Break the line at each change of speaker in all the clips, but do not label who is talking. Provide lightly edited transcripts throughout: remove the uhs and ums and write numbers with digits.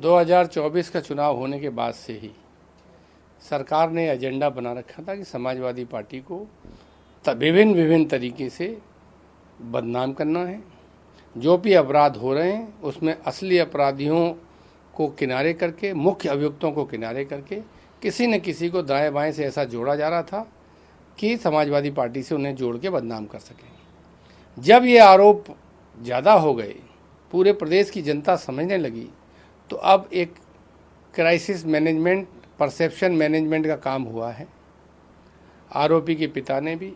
2024 का चुनाव होने के बाद से ही सरकार ने एजेंडा बना रखा था कि समाजवादी पार्टी को विभिन्न तरीके से बदनाम करना है। जो भी अपराध हो रहे हैं उसमें असली अपराधियों को किनारे करके, मुख्य अभियुक्तों को किनारे करके किसी न किसी को दाएं बाएं से ऐसा जोड़ा जा रहा था कि समाजवादी पार्टी से उन्हें जोड़ के बदनाम कर सकें। जब ये आरोप ज़्यादा हो गए, पूरे प्रदेश की जनता समझने लगी, तो अब एक क्राइसिस मैनेजमेंट, परसेप्शन मैनेजमेंट का काम हुआ है। आरोपी के पिता ने भी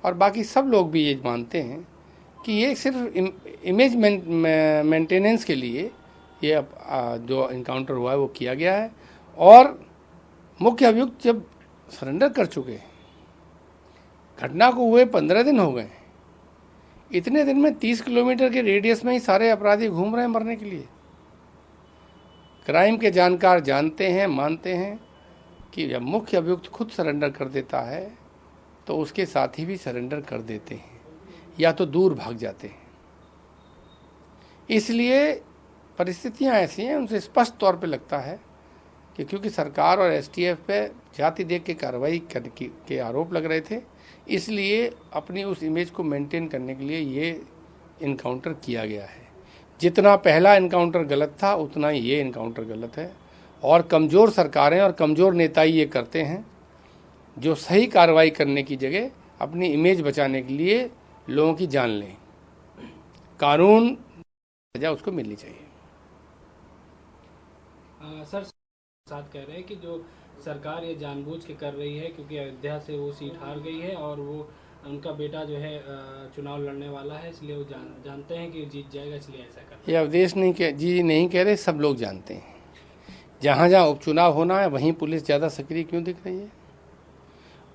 और बाकी सब लोग भी ये मानते हैं कि ये सिर्फ इमेज मेंटेनेंस के लिए ये जो इनकाउंटर हुआ है वो किया गया है। और मुख्य अभियुक्त जब सरेंडर कर चुके हैं, घटना को हुए 15 दिन हो गए, इतने दिन में 30 किलोमीटर के रेडियस में ही सारे अपराधी घूम रहे हैं मरने के लिए। क्राइम के जानकार जानते हैं, मानते हैं कि जब मुख्य अभियुक्त खुद सरेंडर कर देता है तो उसके साथी भी सरेंडर कर देते हैं या तो दूर भाग जाते हैं। इसलिए परिस्थितियां ऐसी हैं, उनसे स्पष्ट तौर पे लगता है कि क्योंकि सरकार और एसटीएफ पे जाति देख के कार्रवाई के आरोप लग रहे थे, इसलिए अपनी उस इमेज को मेंटेन करने के लिए ये इनकाउंटर किया गया है। जितना पहला इनकाउंटर गलत था उतना ही ये इनकाउंटर गलत है। और कमज़ोर सरकारें और कमज़ोर नेता ही ये करते हैं जो सही कार्रवाई करने की जगह अपनी इमेज बचाने के लिए लोगों की जान लें। कानून सजा उसको मिलनी चाहिए।
सर साथ कह रहे हैं कि जो सरकार ये जानबूझ के कर रही है क्योंकि अयोध्या से वो सीट हार गई है और वो उनका बेटा जो है चुनाव लड़ने वाला है, इसलिए वो जानते हैं कि जीत जाएगा, इसलिए ऐसा कर रहे हैं।
ये अवधेश नहीं कह रहे, सब लोग जानते हैं। जहाँ जहाँ उपचुनाव होना है वहीं पुलिस ज़्यादा सक्रिय क्यों दिख रही है?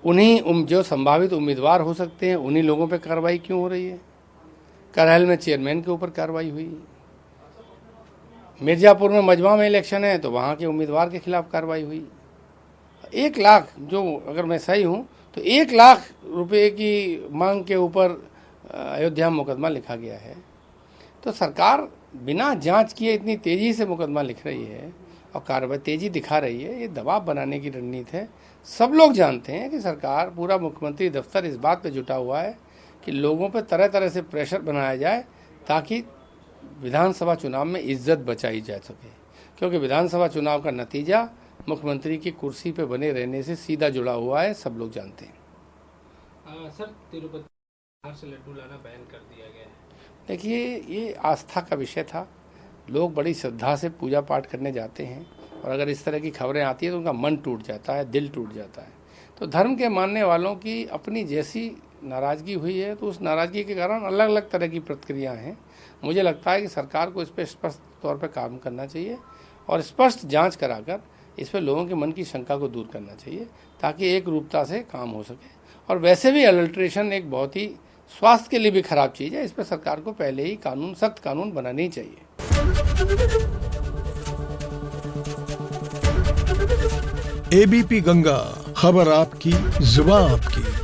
उन्हीं जो संभावित उम्मीदवार हो सकते हैं उन्हीं लोगों पे कार्रवाई क्यों हो रही है? करहल में चेयरमैन के ऊपर कार्रवाई हुई, मिर्जापुर में मजमा में इलेक्शन है तो वहाँ के उम्मीदवार के खिलाफ कार्रवाई हुई। 1 लाख, जो अगर मैं सही हूँ तो 1 लाख रुपए की मांग के ऊपर अयोध्या में मुकदमा लिखा गया है। तो सरकार बिना जांच किए इतनी तेज़ी से मुकदमा लिख रही है और कार्रवाई तेज़ी दिखा रही है, ये दबाव बनाने की रणनीति है। सब लोग जानते हैं कि सरकार, पूरा मुख्यमंत्री दफ्तर इस बात पे जुटा हुआ है कि लोगों पे तरह तरह से प्रेशर बनाया जाए ताकि विधानसभा चुनाव में इज्जत बचाई जा सके, क्योंकि विधानसभा चुनाव का नतीजा मुख्यमंत्री की कुर्सी पे बने रहने से सीधा जुड़ा हुआ है, सब लोग जानते हैं।
सर, तिरुपति बाहर से लड्डू लाना बैन कर दिया गया है।
देखिए, ये आस्था का विषय था। लोग बड़ी श्रद्धा से पूजा पाठ करने जाते हैं और अगर इस तरह की खबरें आती है तो उनका मन टूट जाता है, दिल टूट जाता है। तो धर्म के मानने वालों की अपनी जैसी नाराज़गी हुई है तो उस नाराज़गी के कारण अलग अलग तरह की प्रतिक्रिया हैं। मुझे लगता है कि सरकार को इस पर स्पष्ट तौर पर काम करना चाहिए और स्पष्ट जांच कराकर इस पर लोगों के मन की शंका को दूर करना चाहिए ताकि एक रूपता से काम हो सके। और वैसे भी अडल्ट्रेशन एक बहुत ही स्वास्थ्य के लिए भी खराब चीज़ है, इस पर सरकार को पहले ही सख्त कानून बनाना ही चाहिए।
एबीपी गंगा, खबर आपकी, जुबान आपकी।